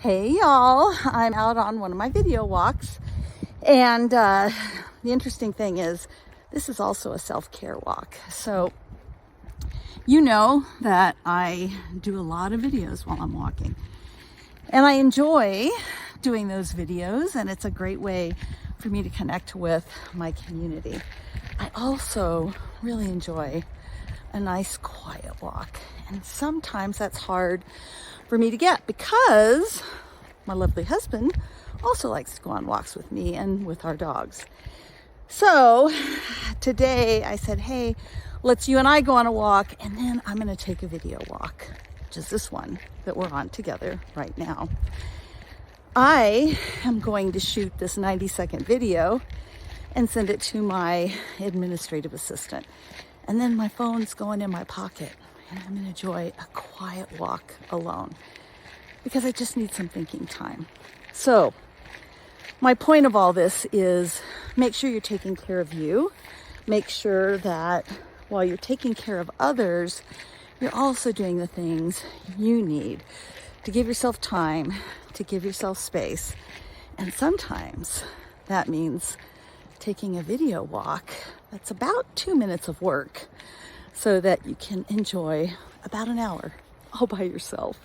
Hey y'all, I'm out on one of my video walks, and the interesting thing is this is also a self-care walk. So you know that I do a lot of videos while I'm walking, and I enjoy doing those videos, and it's a great way for me to connect with my community. I also really enjoy a nice quiet walk, and sometimes that's hard for me to get because my lovely husband also likes to go on walks with me and with our dogs. So today I said, hey, let's you and I go on a walk, and then I'm going to take a video walk, which is this one that we're on together right now. I am going to shoot this 90-second video and send it to my administrative assistant. And then my phone's going in my pocket, and I'm going to enjoy a quiet walk alone because I just need some thinking time. So my point of all this is make sure you're taking care of you. Make sure that while you're taking care of others, you're also doing the things you need to give yourself time, to give yourself space. And sometimes that means taking a video walk that's about 2 minutes of work so that you can enjoy about an hour all by yourself.